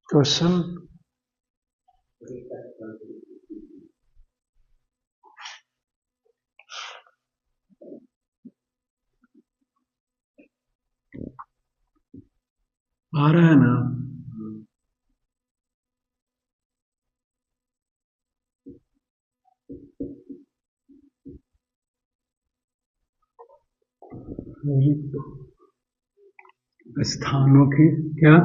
Question आ रहा है ना? स्थानों की क्या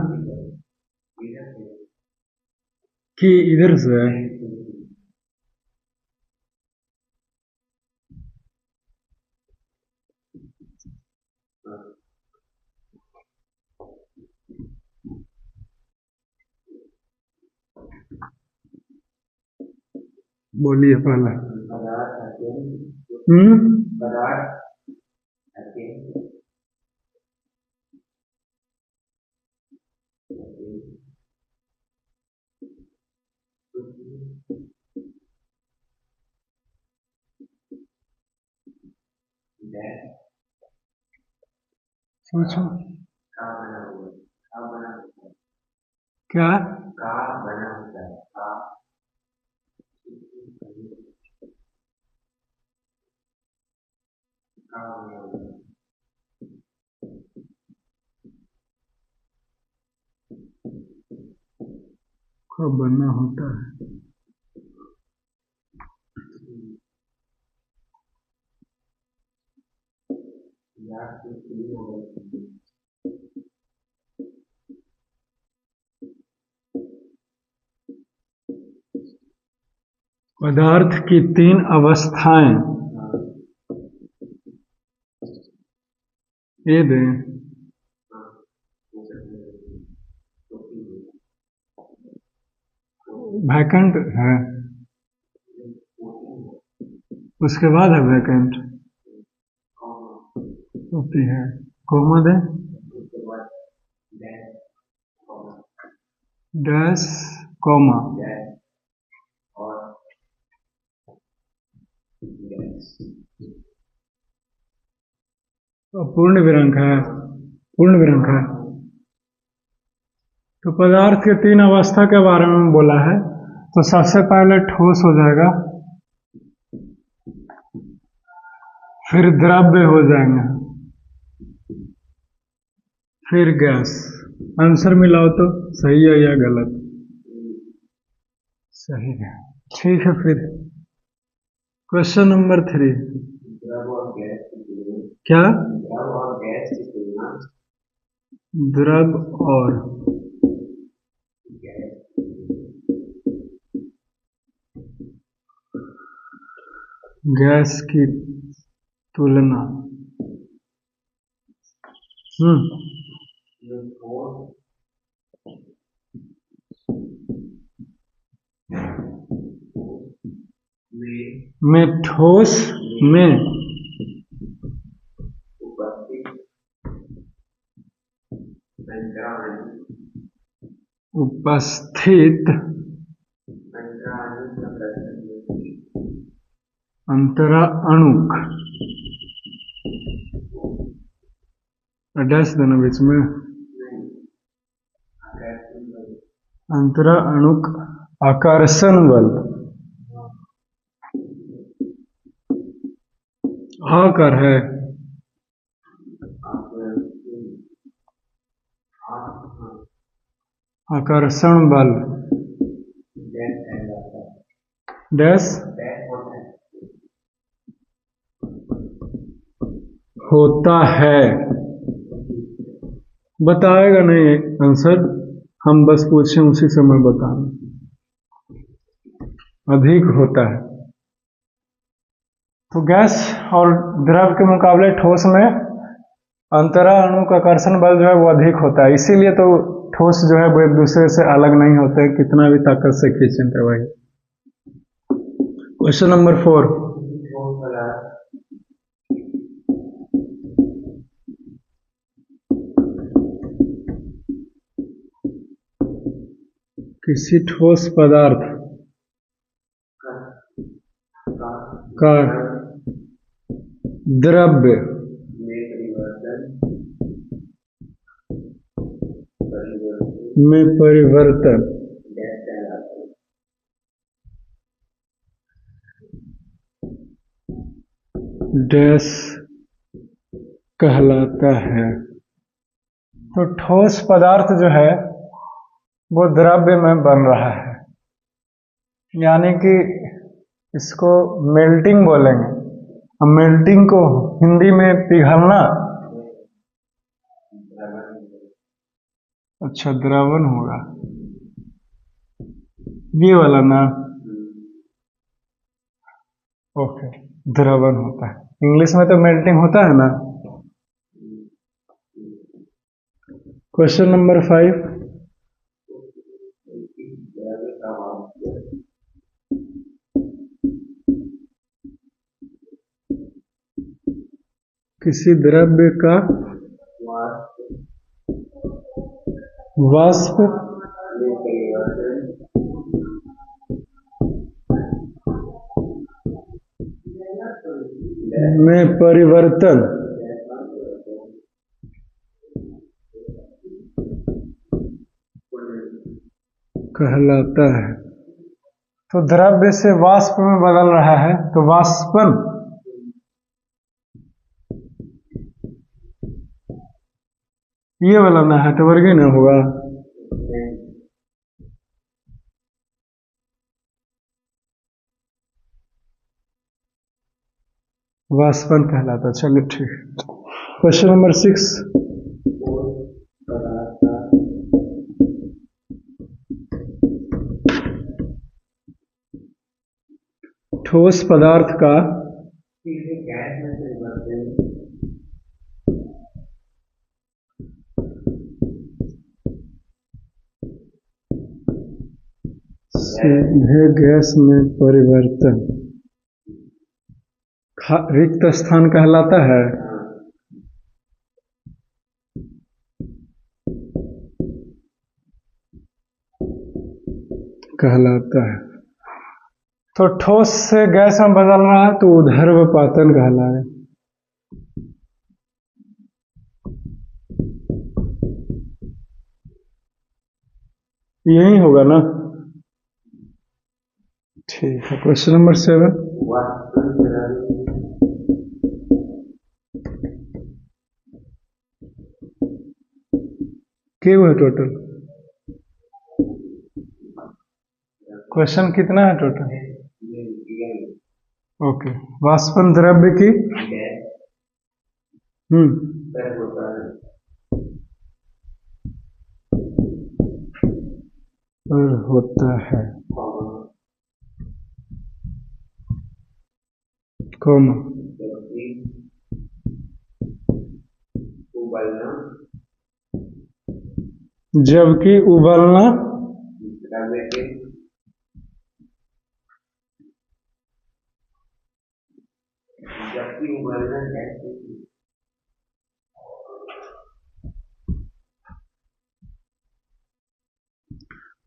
कि इधर से बोलिए पहले। सोचो क्या कब बनना होता है? पदार्थ की तीन अवस्थाएं ये दें। वैकेंट है, उसके बाद है वैकेंट होती है। कॉमा दें, डैश कॉमा पूर्ण विराम है, पूर्ण विराम है। तो पदार्थ के तीन अवस्था के बारे में बोला है। तो सबसे पहले ठोस हो जाएगा, फिर द्रव्य हो जाएंगे, फिर गैस। आंसर मिलाओ तो सही है या गलत? सही है, ठीक है। फिर क्वेश्चन नंबर 3 क्या? द्रव और गैस की तुलना। में ठोस में उपस्थित अंतराणुक, डैश देना बीच में, अंतराणुक आकर्षण बल आकर है। आकर्षण बल डैश होता है। बताएगा नहीं आंसर, हम बस पूछे उसी समय बताना। अधिक होता है। तो गैस और द्रव के मुकाबले ठोस में अंतराणुक आकर्षण बल जो है वो अधिक होता है। इसीलिए तो ठोस जो है वो एक दूसरे से अलग नहीं होते, कितना भी ताकत से खींचें तो वही। क्वेश्चन नंबर 4 किसी ठोस पदार्थ का द्रव्य में परिवर्तन डैश कहलाता है। तो ठोस पदार्थ जो है वो द्रव्य में बन रहा है, यानी कि इसको मेल्टिंग बोलेंगे। अब मेल्टिंग को हिंदी में पिघलना, अच्छा द्रवण होगा ये वाला ना, ओके द्रवण होता है। इंग्लिश में तो मेल्टिंग होता है ना। क्वेश्चन नंबर 5, किसी द्रव्य का वाष्प में परिवर्तन कहलाता है। तो द्रव्य से वाष्प में बदल रहा है, तो वाष्पन ये वाला ना है तो वर्गीय ना होगा। वाष्पन कहलाता। चलिए ठीक। क्वेश्चन नंबर 6, ठोस पदार्थ का सीधे गैस में परिवर्तन रिक्त स्थान कहलाता है। कहलाता है। तो ठोस से गैस में बदल रहा है तो ऊर्ध्वपातन कहला है। यही होगा ना। ठीक है। क्वेश्चन नंबर 7, क्या हुआ टोटल? क्वेश्चन कितना है टोटल? ओके। वाष्पन द्रव्य की पर होता है, कौन जबकि उबलना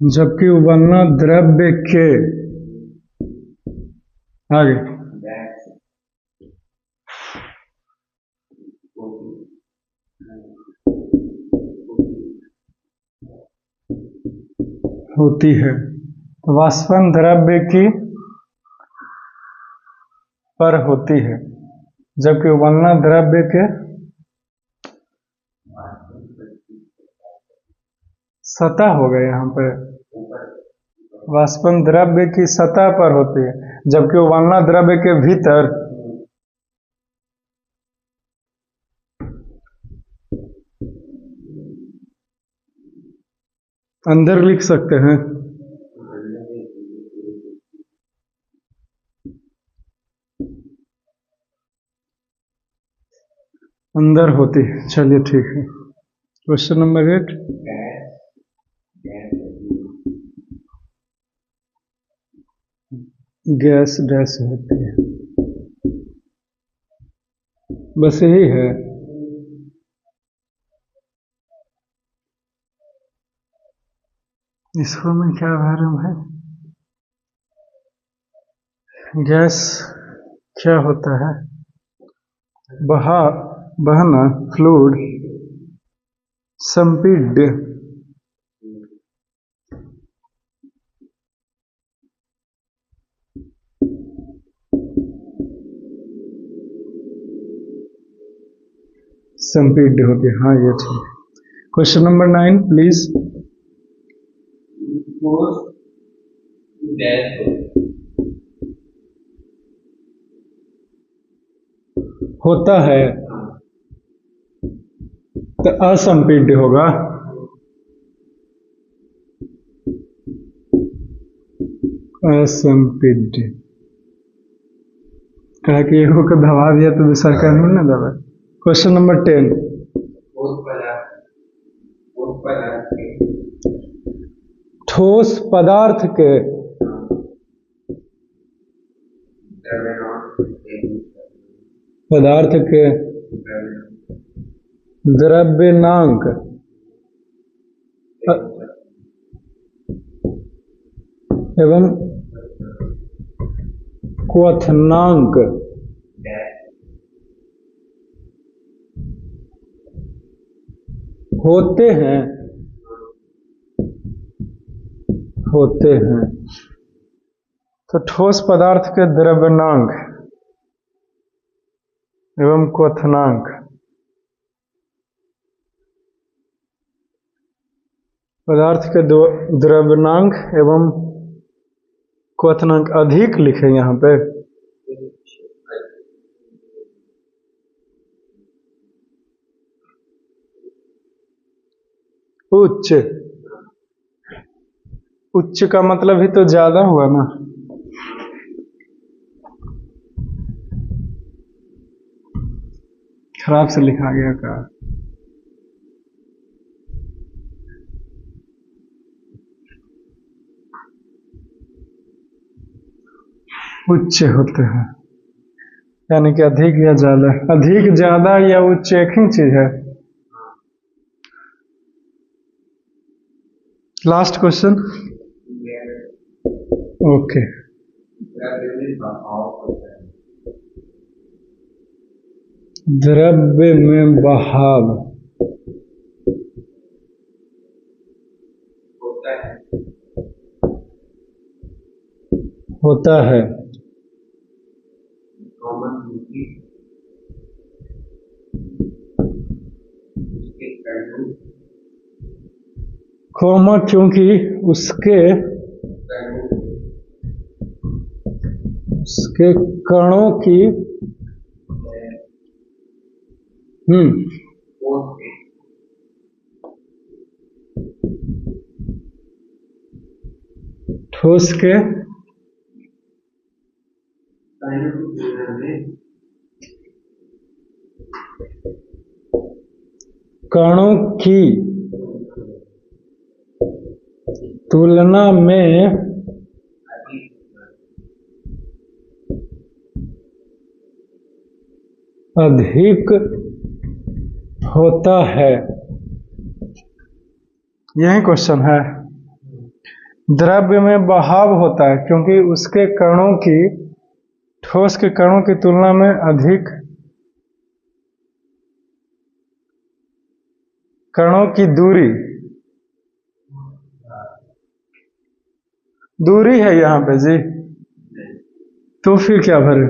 जबकि उबलना द्रव्य के आगे होती है। तो वाष्पन द्रव्य की पर होती है, जबकि उबलना द्रव्य के सतह हो गए। यहाँ पे वाष्पन द्रव्य की सतह पर होती है, जबकि उबलना द्रव्य के भीतर। अंदर लिख सकते हैं। अंदर होती है। चलिए ठीक है। क्वेश्चन नंबर 8, गैस डैश होती है। बस यही है। इसको में क्या भरम है? गैस क्या होता है? बहना, फ्लूइड, संपीड्य, संपीड्य होती है। हाँ ये ठीक। Question number 9 please. होता है तो असंपीड्य होगा। असंपीड्य कहा कि एक को दबा दिया तो दूसरा का नहीं ना दबा। Question number 10। ठोस पदार्थ के द्रव्यनांक एवं क्वथनांक होते हैं तो ठोस पदार्थ के द्रव्यनांक एवं क्वथनांक पदार्थ के द्रव्यनांक एवं क्वथनांक अधिक लिखे यहाँ पे। उच्च, उच्च का मतलब ही तो ज्यादा हुआ ना। खराब से लिखा गया का। उच्च होते हैं यानी कि अधिक या ज्यादा। अधिक, ज्यादा या उच्च एक ही चीज है। Last question. ओके। द्रव्य में बहाव होता है कोमा क्योंकि उसके कणों की ठोस के कणों की तुलना में अधिक होता है। यही क्वेश्चन है। द्रव्य में बहाव होता है क्योंकि उसके कणों की, ठोस के कणों की तुलना में अधिक, कणों की दूरी है यहाँ पे जी। तो फिर क्या भरे?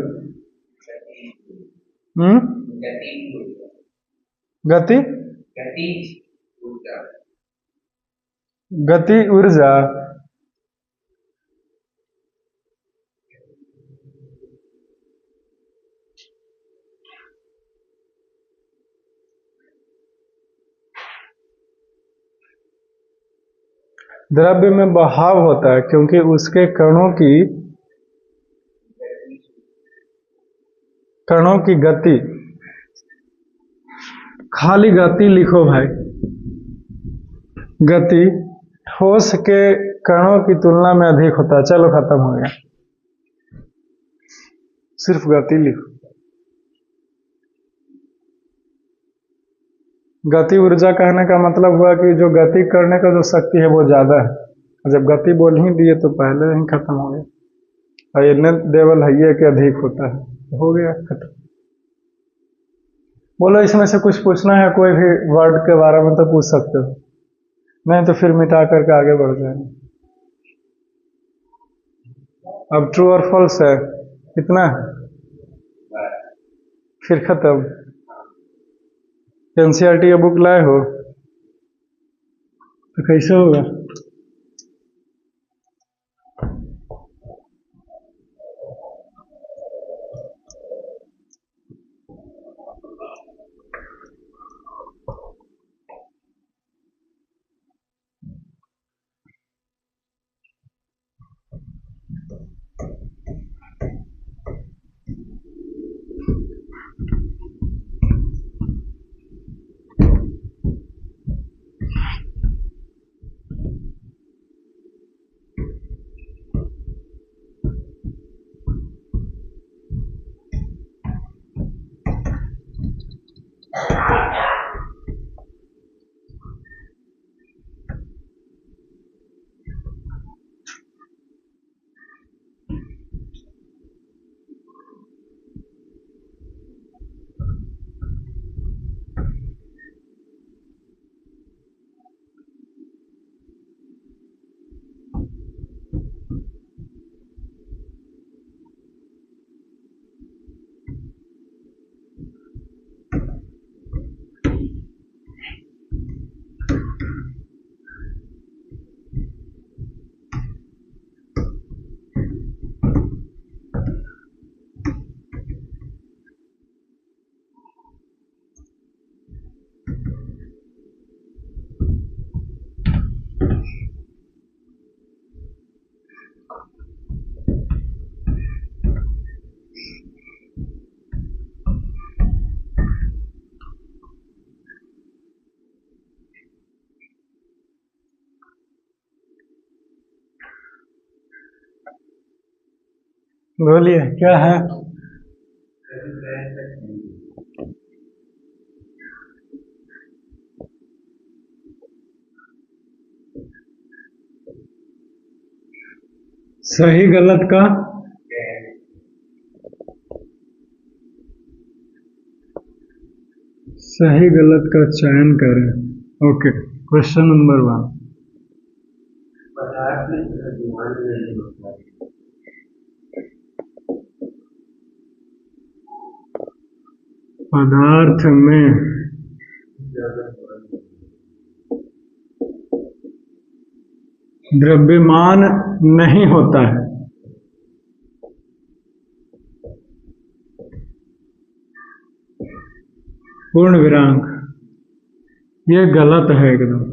गति ऊर्जा। द्रव्य में बहाव होता है क्योंकि उसके कणों की गति, खाली गति लिखो भाई। गति ठोस के कणों की तुलना में अधिक होता है। चलो खत्म हो गया, सिर्फ गति लिखो। गति ऊर्जा कहने का मतलब हुआ कि जो गति करने का जो शक्ति है वो ज्यादा है। जब गति बोल ही दिए तो पहले ही खत्म हो गया। और ये देवल है ये कि अधिक होता है, हो गया खत्म। बोलो इसमें से कुछ पूछना है कोई भी वर्ड के बारे में तो पूछ सकते हो, नहीं तो फिर मिटा करके आगे बढ़ जाएंगे। अब ट्रू और फॉल्स है, कितना है, फिर खत्म। एनसीईआरटी का बुक लाए हो तो कैसे होगा? बोलिए क्या है? सही गलत का सही गलत का चयन करें। Okay, question number 1। पदार्थ में द्रव्यमान नहीं होता है। पूर्ण विराम, ये गलत है एकदम।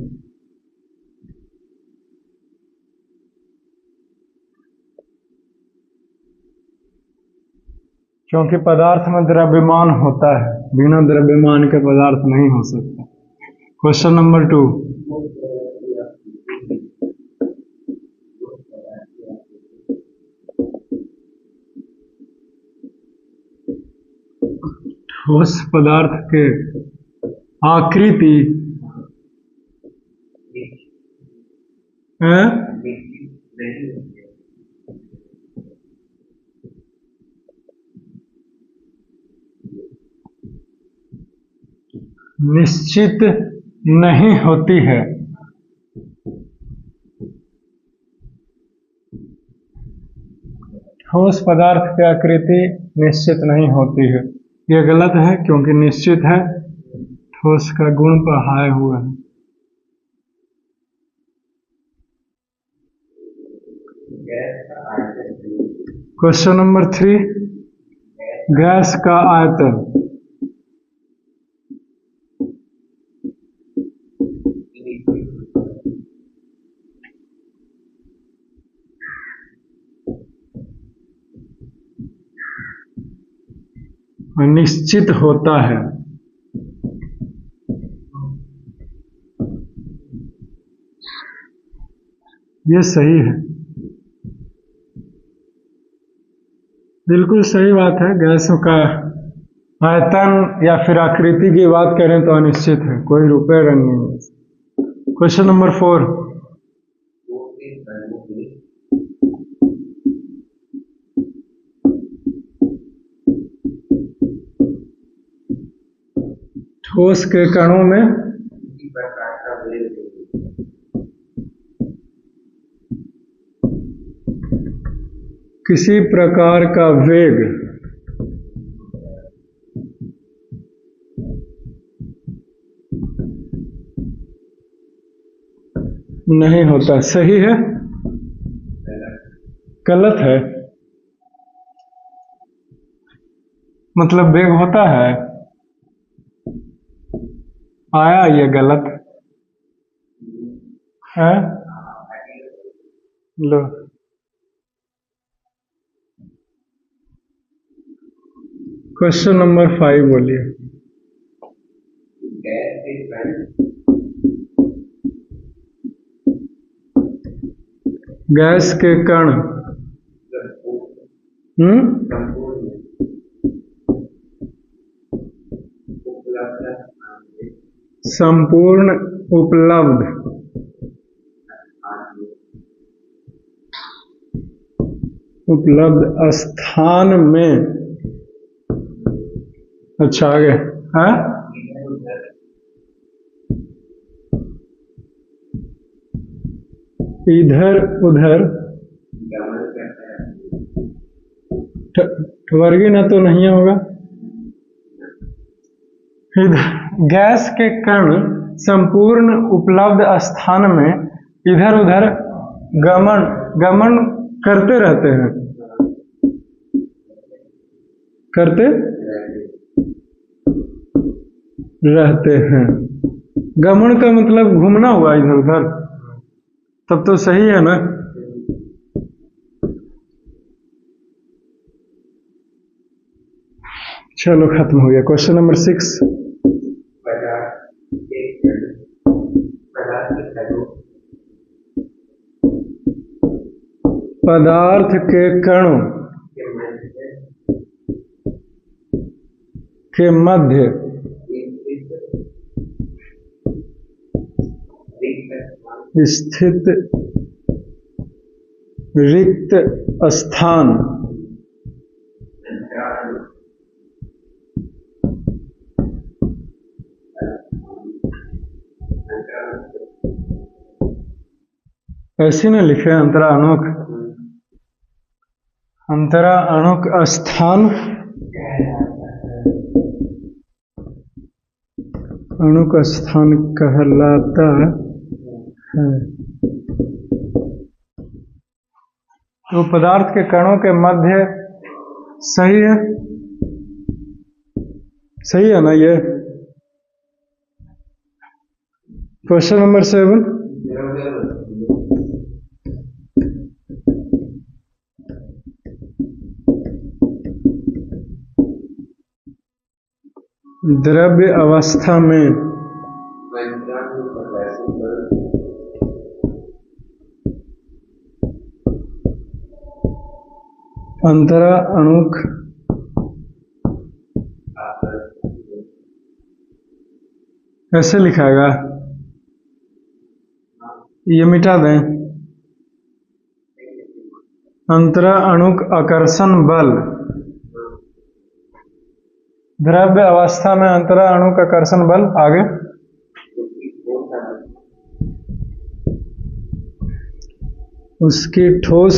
क्योंकि पदार्थ में द्रव्यमान होता है, बिना द्रव्यमान के पदार्थ नहीं हो सकता। Question number 2। ठोस पदार्थ के आकृति निश्चित नहीं होती है। ठोस पदार्थ की आकृति निश्चित नहीं होती है, यह गलत है क्योंकि निश्चित है। ठोस का गुण पढ़ाए हुए है। Question number 3। गैस का आयतन निश्चित होता है। ये सही है, बिल्कुल सही बात है। गैसों का आयतन या फिर आकृति की बात करें तो अनिश्चित है, कोई रुपए रंग नहीं है। Question number 4। ठोस के कणों में किसी प्रकार का वेग नहीं होता। सही है, गलत है। मतलब वेग होता है, आया ये गलत है। लो, क्वेश्चन नंबर 5 बोलिए। गैस के कण संपूर्ण उपलब्ध स्थान में, अच्छा आगे है, इधर उधर वर्गी ना तो नहीं होगा। गैस के कण संपूर्ण उपलब्ध स्थान में इधर उधर गमन करते रहते हैं। गमन का मतलब घूमना हुआ इधर उधर, तब तो सही है ना। चलो खत्म हो गया। Question number 6। पदार्थ के कणों के मध्य स्थित रिक्त स्थान ऐसे न लिखे, अंतरा अणुक स्थान, अणुक स्थान कहलाता है। तो पदार्थ के कणों के मध्य, सही है, सही है ना ये। Question number 7। द्रव्य अवस्था में अंतरा अणुक कैसे लिखाएगा, ये मिटा दें। अंतरा अणुक आकर्षण बल, द्रव्य अवस्था में अंतरा अणुक आकर्षण बल। आगे उसकी ठोस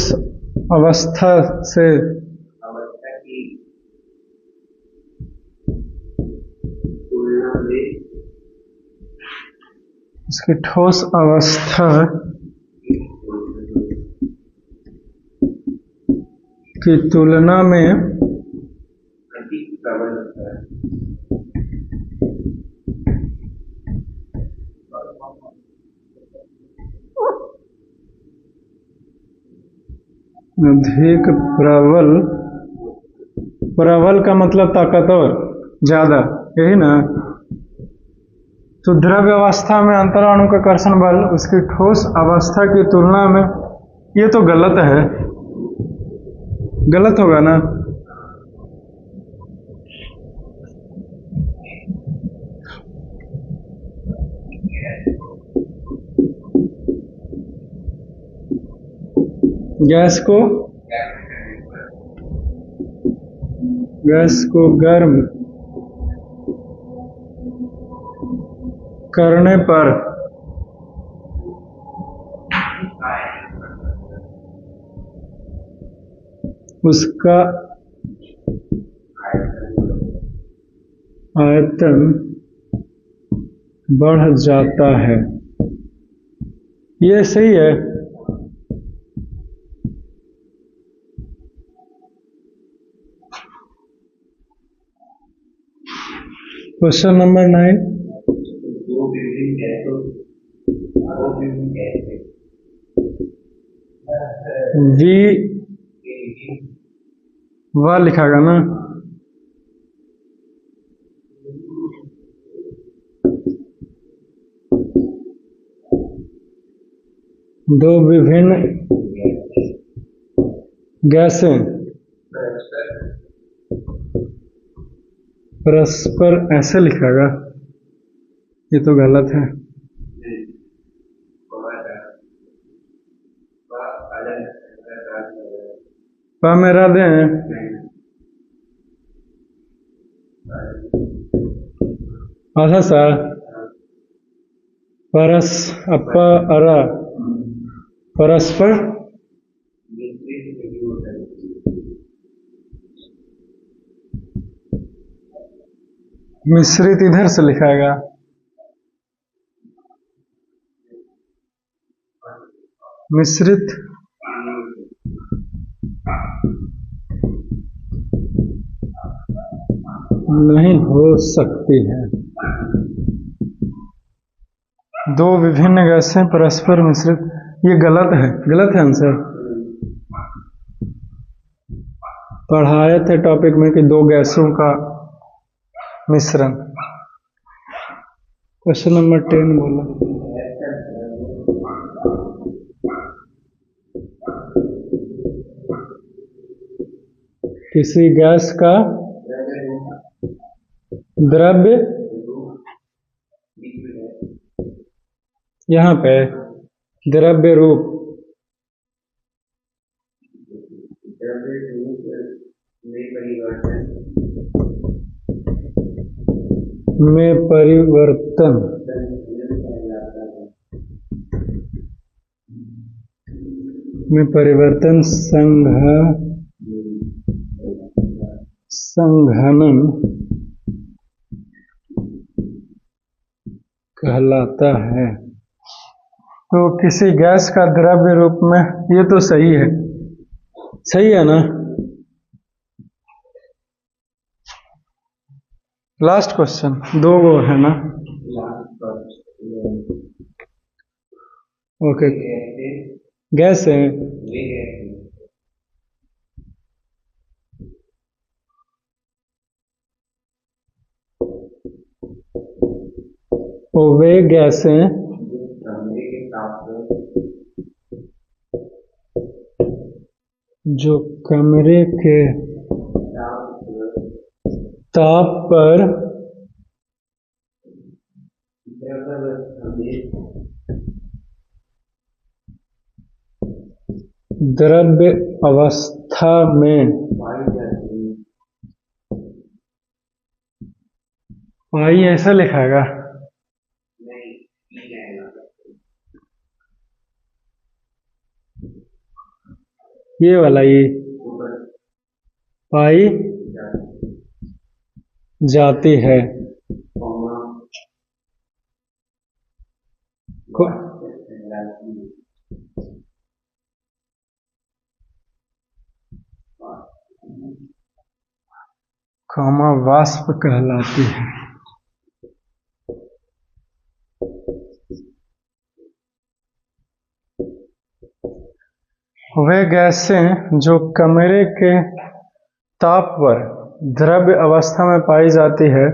अवस्था से उसकी ठोस अवस्था की तुलना में अधिक प्रबल, प्रबल का मतलब ताकतवर, ज्यादा, यही ना। तो द्रव्य अवस्था में अंतरा अणुक आकर्षण बल उसकी ठोस अवस्था की तुलना में, ये तो गलत है, गलत होगा ना। गैस को गर्म करने पर उसका आयतन बढ़ जाता है। ये सही है। Question number 9। वी वाह लिखागा ना। दो विभिन्न गैसें परस्पर ऐसे लिखागा, ये तो गलत है। पा मेरा दें आधा सा परस अपा अरा परस्पर मिश्रित इधर से लिखाएगा। मिश्रित नहीं हो सकती है। दो विभिन्न गैसें परस्पर मिश्रित, ये गलत है, गलत है आंसर। पढ़ाए थे टॉपिक में कि दो गैसों का मिश्रण। क्वेश्चन नंबर 10 बोला। किसी गैस का द्रव्य, यहाँ पे द्रव्य रूप में परिवर्तन संघनन कहलाता है। तो किसी गैस का द्रव्य रूप में, ये तो सही है, सही है ना। लास्ट क्वेश्चन, दो वो है ना। ओके, गैस है। वे गैसें जो कमरे के ताप पर द्रव्य अवस्था में पाई, ऐसा लिखाएगा। ये वाला, ये पाई जाती है। कॉमा वाष्प कहलाती है। वे गैसें जो कमरे के ताप पर द्रव्य अवस्था में पाई जाती है,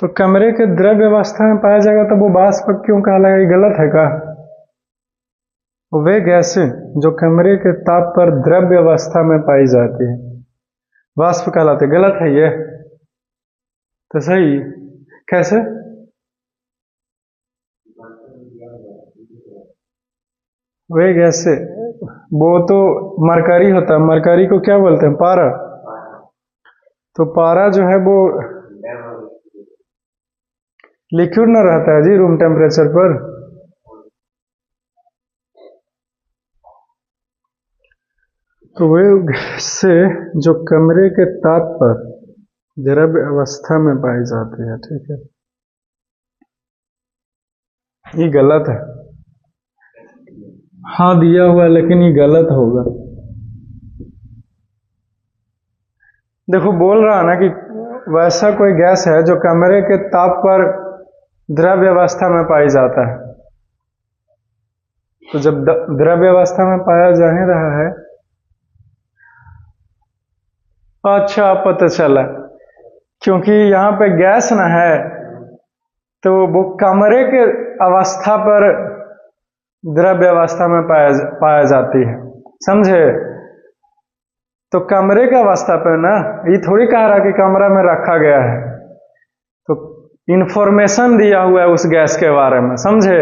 तो कमरे के द्रव्य अवस्था में पाया जाएगा तो वो वाष्प क्यों कहलाएगा? ये गलत है का? वे गैसें जो कमरे के ताप पर द्रव्य अवस्था में पाई जाती है वाष्प कहलाते, गलत है ये तो सही कैसे? वे गैसें, वो तो मरकरी होता है, मरकरी को क्या बोलते हैं? पारा। तो पारा जो है वो लिक्विड ना रहता है जी रूम टेम्परेचर पर। तो वे से जो कमरे के ताप पर द्रव्य अवस्था में पाई जाती है, ठीक है, ये गलत है। हाँ दिया हुआ है, लेकिन ये गलत होगा। देखो बोल रहा ना कि वैसा कोई गैस है जो कमरे के ताप पर द्रव्य अवस्था में पाई जाता है। तो जब द्रव्य अवस्था में पाया जा ही रहा है, अच्छा पता चला, क्योंकि यहाँ पे गैस ना है तो वो कमरे के अवस्था पर द्रव्य अवस्था में पाया जाती है, समझे? तो कमरे के अवस्था पर ना, ये थोड़ी कह रहा कि कमरा में रखा गया है, तो इंफॉर्मेशन दिया हुआ है उस गैस के बारे में, समझे?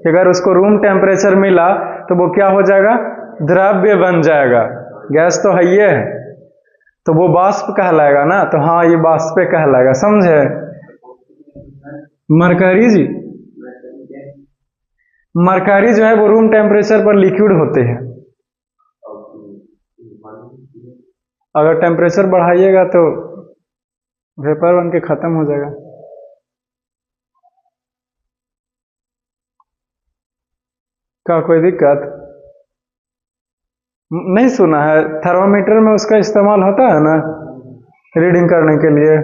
कि अगर उसको रूम टेम्परेचर मिला तो वो क्या हो जाएगा, द्रव्य बन जाएगा। गैस तो है ये है, तो वो वाष्प कहलाएगा ना, तो हाँ ये वाष्प कहलाएगा, समझे? मरकरी जी, मरकरी जो है वो रूम टेम्परेचर पर लिक्विड होते हैं। अगर टेम्परेचर बढ़ाइएगा तो वेपर बन के खत्म हो जाएगा। क्या कोई दिक्कत नहीं? सुना है थर्मामीटर में उसका इस्तेमाल होता है ना रीडिंग करने के लिए।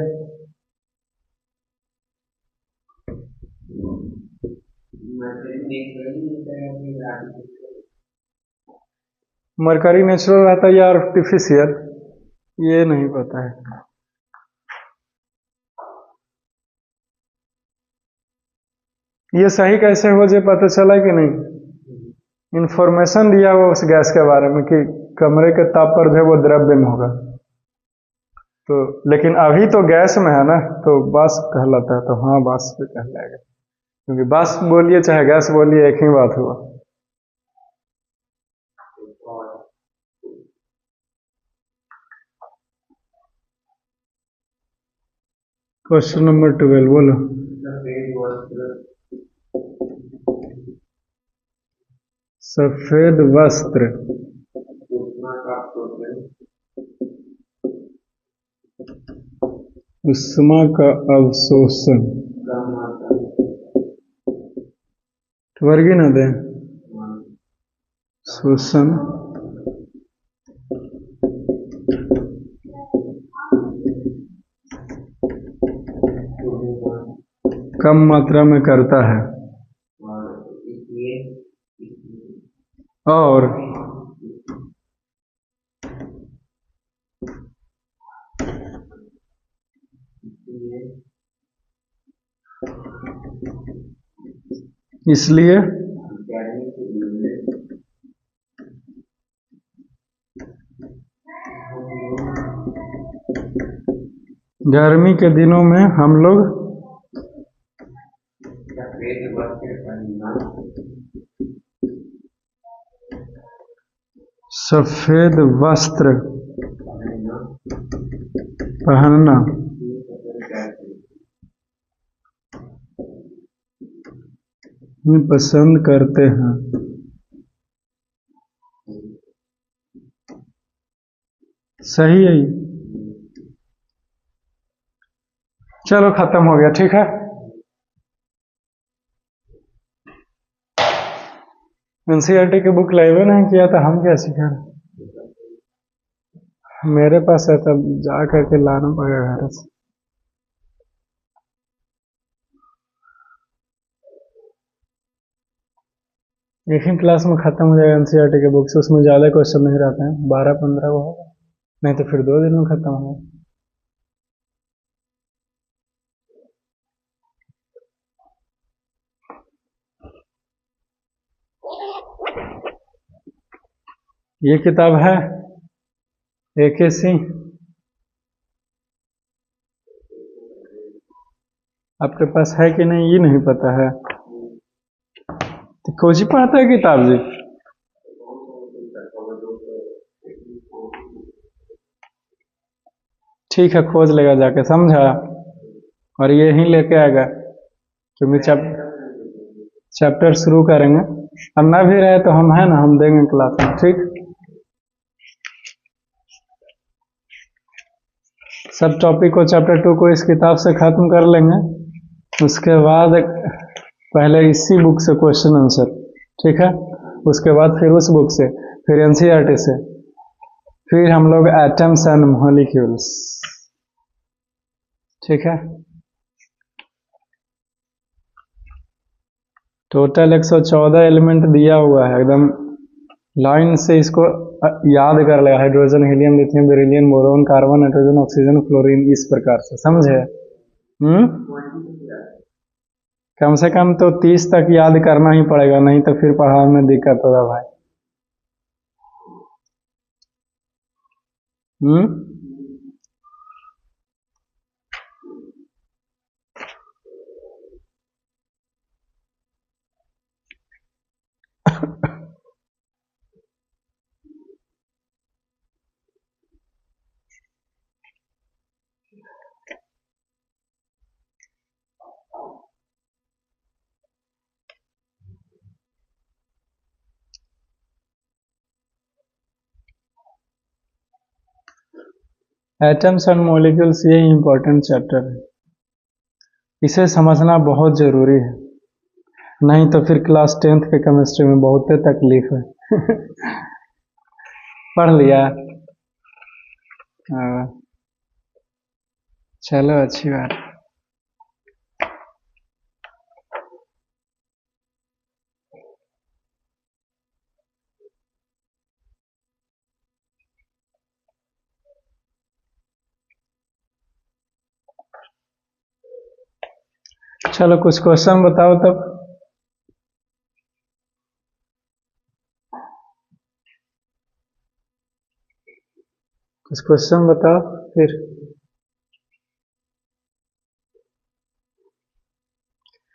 मरकरी नेचुरल रहता है या आर्टिफिशियल, ये नहीं पता है। ये सही कैसे हो जाए पता चला कि नहीं? इंफॉर्मेशन दिया हुआ उस गैस के बारे में कि कमरे के ताप पर जो है वो द्रव्य में होगा। तो लेकिन अभी तो गैस में है ना, तो वाष्प कहलाता है, तो हाँ वाष्प कहलाएगा, क्योंकि वाष्प बोलिए चाहे गैस बोलिए एक ही बात हुआ। क्वेश्चन नंबर 12 बोलो। सफेद वस्त्र उष्मा का अवशोषण वर्गी ना दे, शोषण कम मात्रा में करता है, और इसलिए गर्मी के दिनों में हम लोग सफेद वस्त्र पहनना पसंद करते हैं। सही है, चलो खत्म हो गया, ठीक है। एनसीईआरटी की बुक लाइव नहीं किया था, हम क्या सीखा? मेरे पास है तब जा करके लाना पड़ेगा घर से। एक ही क्लास में खत्म हो जाएगा एनसीईआरटी के बुक से, उसमें ज्यादा क्वेश्चन नहीं रहते हैं, 12-15 को होगा, नहीं तो फिर 2 दिन में खत्म होगा। ये किताब है AKC, आपके पास है कि नहीं ये नहीं पता है, तो खोज ही पढ़ता है किताब जी। ठीक है खोज लेगा जाके, समझा? और ये ही लेके आएगा, क्योंकि चैप्टर शुरू करेंगे, और ना भी रहे तो हम है ना, हम देंगे क्लास में, ठीक? सब टॉपिक को चैप्टर 2 को इस किताब से खत्म कर लेंगे, उसके बाद पहले इसी बुक से क्वेश्चन आंसर, ठीक है? उसके बाद फिर उस बुक से, फिर एनसीईआरटी से, फिर हम लोग एटम्स एंड मॉलिक्यूल्स। ठीक है, टोटल 114 एलिमेंट दिया हुआ है, एकदम लाइन से इसको याद कर ले। Hydrogen, helium, lithium, beryllium, boron, carbon, nitrogen, oxygen, fluorine, इस प्रकार से, समझे? कम से कम तो 30 तक याद करना ही पड़ेगा, नहीं तो फिर पढ़ाई में दिक्कत होगा भाई। एटम्स एंड मॉलिक्यूल्स, ये इंपॉर्टेंट चैप्टर है, इसे समझना बहुत जरूरी है, नहीं तो फिर क्लास 10th के केमिस्ट्री में बहुत तकलीफ है। पढ़ लिया? चलो अच्छी बात। चलो कुछ क्वेश्चन बताओ तब। कुछ क्वेश्चन बताओ फिर।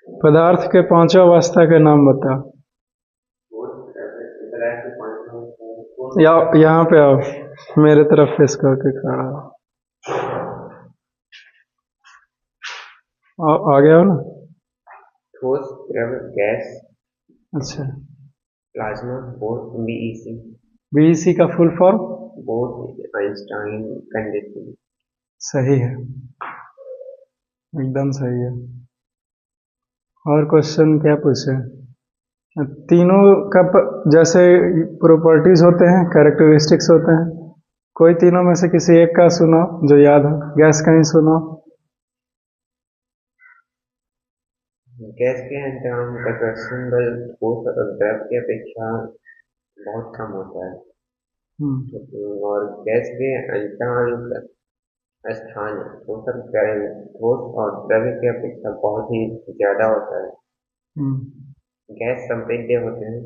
पदार्थ के पांचों अवस्था के नाम बताओ। यहाँ पे आओ, मेरे तरफ फेस करके खड़ा हो। आ गया हो ना? ठोस, द्रव, गैस। अच्छा, प्लाज्मा, बोर, बीईसी। बीईसी का full form? Bore Einstein condition. सही है, एकदम सही है। और क्वेश्चन क्या पूछे? तीनों का जैसे प्रॉपर्टीज होते हैं, कैरेक्टरिस्टिक्स होते हैं, कोई तीनों में से किसी एक का सुनो जो याद हो। गैस का ही सुनो। गैस के अंतराल का घर्षण बल ठोस और द्रव की अपेक्षा बहुत कम होता है, और गैस के अंतराल का स्थान ठोस और द्रव की अपेक्षा बहुत ही ज्यादा होता है। गैस संपीड्य होते हैं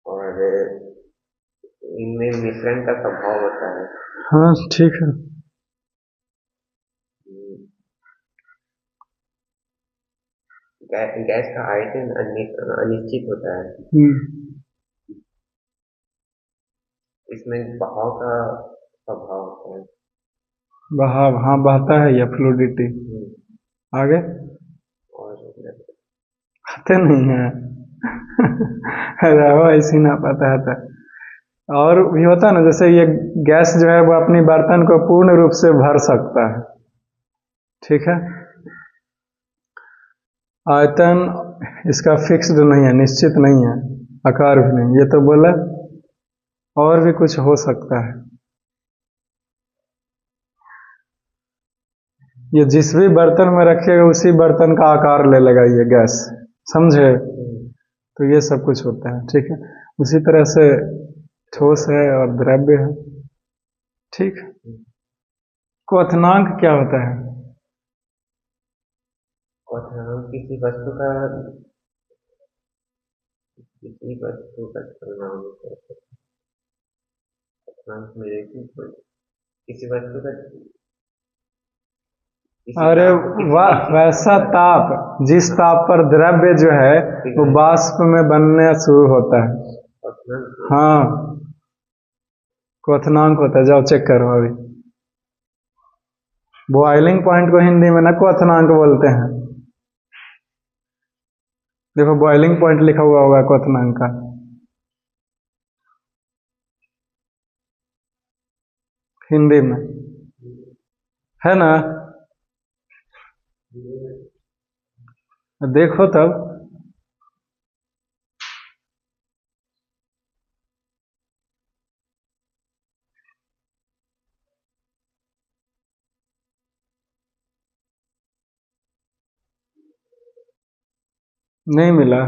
और इनमें मिश्रण का स्वभाव होता है। हाँ ठीक है। गैस का आयतन अनिश्चित होता है। इसमें बहाव का स्वभाव होता है। बहाव, हाँ बहता है या फ्लूडिटी। आगे और आते नहीं है। ऐसी ना पता है तो। और भी होता है ना, जैसे ये गैस जो है वो अपनी बर्तन को पूर्ण रूप से भर सकता है, ठीक है। आयतन इसका फिक्स्ड नहीं है, निश्चित नहीं है, आकार भी नहीं, ये तो बोला। और भी कुछ हो सकता है, ये जिस भी बर्तन में रखिएगा उसी बर्तन का आकार ले लेगा ये गैस, समझे? तो ये सब कुछ होता है, ठीक है। उसी तरह से ठोस है और द्रव्य है, ठीक। क्वथनांक क्या होता है? क्वथनांक किसी वस्तु का किसी वस्तु का अरे वाह, वैसा ताप जिस ताप पर द्रव्य जो है वो वाष्प में बनने शुरू होता है, हाँ क्वथनांक होता है। जाओ चेक करो अभी। बॉइलिंग पॉइंट को हिंदी में ना क्वथनांक बोलते हैं। देखो बॉइलिंग पॉइंट लिखा हुआ होगा क्वथनांक का, हिंदी में है ना? देखो तब। नहीं मिला।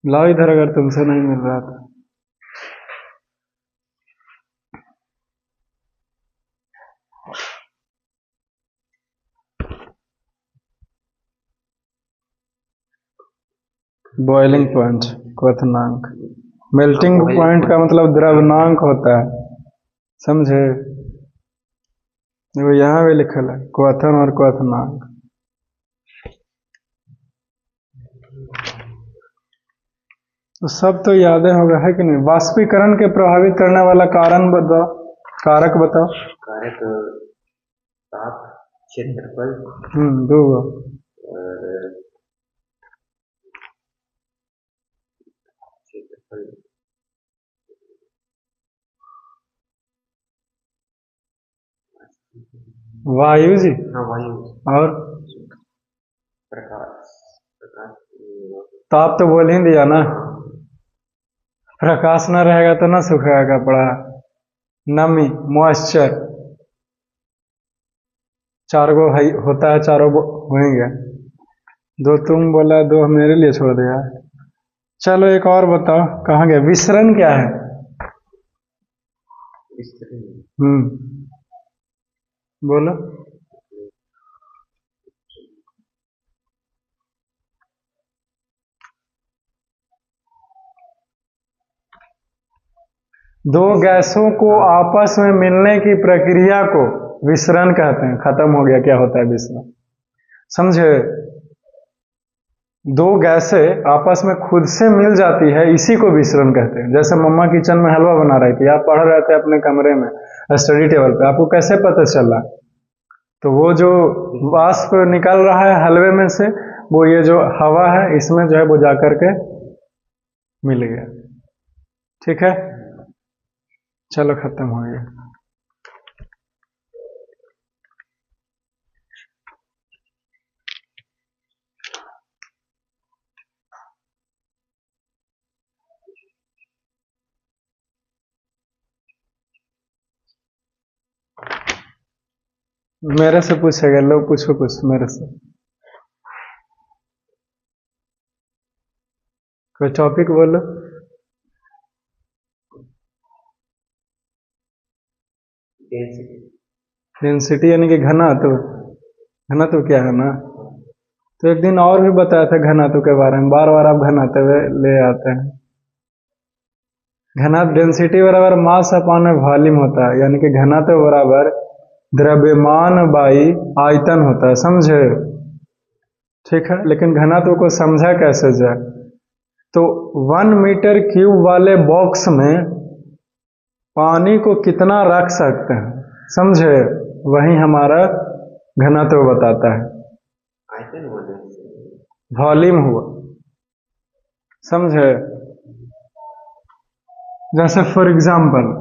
लाओ इधर अगर तुमसे नहीं मिल रहा था। बॉइलिंग पॉइंट, क्वथनांक। मेल्टिंग पॉइंट का मतलब द्रवनांक होता है, समझे? देखो यहाँ भी लिखल है क्वथन और क्वथनांक। तो सब तो यादें होगा, है कि नहीं? वाष्पीकरण के प्रभावित करने वाला कारण बताओ, कारक बताओ। कारक ताप, क्षेत्रफल, दो। और क्षेत्रफल, वायु जी। हाँ वायु, और प्रकाश, प्रकाश ताप तो बोल ही दिया ना। प्रकाश न रहेगा तो ना सूखेगा कपड़ा। नमी, मॉइस्चर, चार गो होता है, चारों होंगे। दो तुम बोला, दो मेरे लिए छोड़ दिया। चलो एक और बताओ, कहाँ गया? विसरण क्या है? बोलो। दो गैसों को आपस में मिलने की प्रक्रिया को विसरण कहते हैं। खत्म हो गया, क्या होता है विसरण, समझे? दो गैसें आपस में खुद से मिल जाती है, इसी को विसरण कहते हैं। जैसे मम्मा किचन में हलवा बना रही थी, आप पढ़ रहे थे अपने कमरे में स्टडी टेबल पे, आपको कैसे पता चला? तो वो जो वाष्प निकल रहा है हलवे में से, वो ये जो हवा है इसमें जो है वो जाकर के मिल गया। ठीक है, चलो खत्म हो गया। मेरे से पूछेगा, लो पूछो कुछ मेरे से, कोई टॉपिक बोलो। डेंसिटी यानी कि घनत्व। घनत्व क्या है ना? तो एक दिन और भी बताया था घनत्व के बारे में, बार बार आप घनत्व ले आते हैं। घनत्व डेंसिटी बराबर मास अपॉन वॉल्यूम होता है, यानी कि घनत्व बराबर द्रव्यमान बाई आयतन होता है, समझे? ठीक है, लेकिन घनत्व को समझा कैसे जाए? तो 1 मीटर क्यूब वाले बॉक्स में पानी को कितना रख सकते हैं, समझे? वही हमारा घनत्व बताता है। वॉल्यूम हुआ, समझे? जैसे फॉर एग्जाम्पल,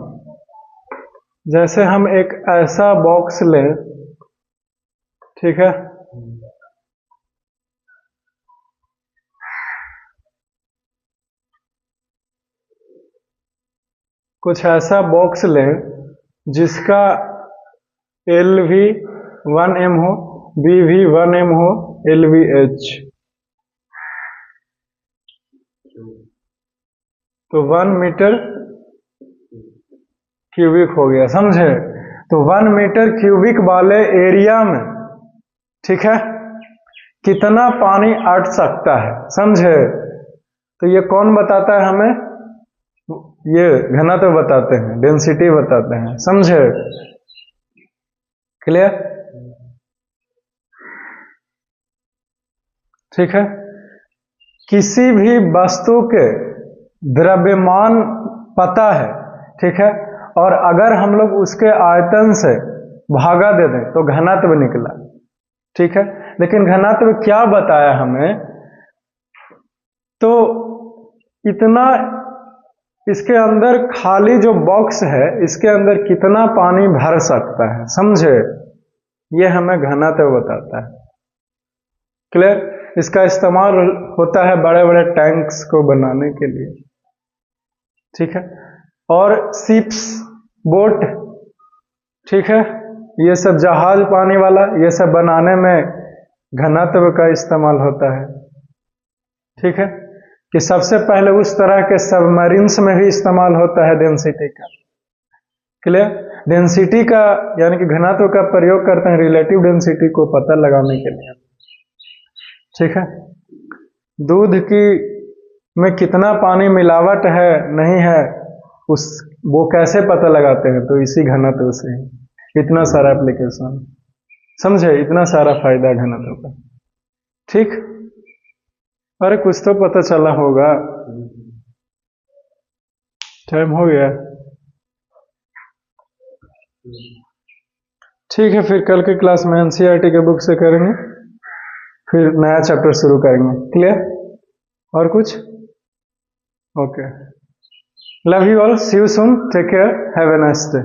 जैसे हम एक ऐसा बॉक्स लें, ठीक है, कुछ ऐसा बॉक्स लें जिसका एल भी 1m हो, बी भी 1m हो, एल भी एच, तो 1 मीटर क्यूबिक हो गया, समझे? तो 1 मीटर क्यूबिक वाले एरिया में, ठीक है, कितना पानी अट सकता है, समझे? तो ये कौन बताता है हमें? ये घनत्व बताते हैं, डेंसिटी बताते हैं, समझे? क्लियर? ठीक है, किसी भी वस्तु के द्रव्यमान पता है, ठीक है, और अगर हम लोग उसके आयतन से भागा दे दें तो घनत्व निकला, ठीक है, लेकिन घनत्व क्या बताया हमें? तो इतना, इसके अंदर खाली जो बॉक्स है इसके अंदर कितना पानी भर सकता है, समझे? ये हमें घनत्व बताता है। क्लियर? इसका इस्तेमाल होता है बड़े बड़े टैंक्स को बनाने के लिए, ठीक है। और शिप्स, बोट, ठीक है, ये सब जहाज पानी वाला, ये सब बनाने में घनत्व का इस्तेमाल होता है। ठीक है, कि सबसे पहले उस तरह के सबमरीन्स में भी इस्तेमाल होता है डेंसिटी का। क्लियर? डेंसिटी का यानी कि घनत्व का प्रयोग करते हैं रिलेटिव डेंसिटी को पता लगाने के लिए। ठीक है, दूध की में कितना पानी मिलावट है नहीं है वो कैसे पता लगाते हैं? तो इसी घनत्व से। इतना सारा एप्लीकेशन, समझे? इतना सारा फायदा घनत्व का। ठीक, अरे कुछ तो पता चला होगा। टाइम हो गया। ठीक है, फिर कल के क्लास में एनसीईआरटी के बुक से करेंगे, फिर नया चैप्टर शुरू करेंगे। क्लियर? और कुछ? Okay, love you all, see you soon, take care, have a nice day.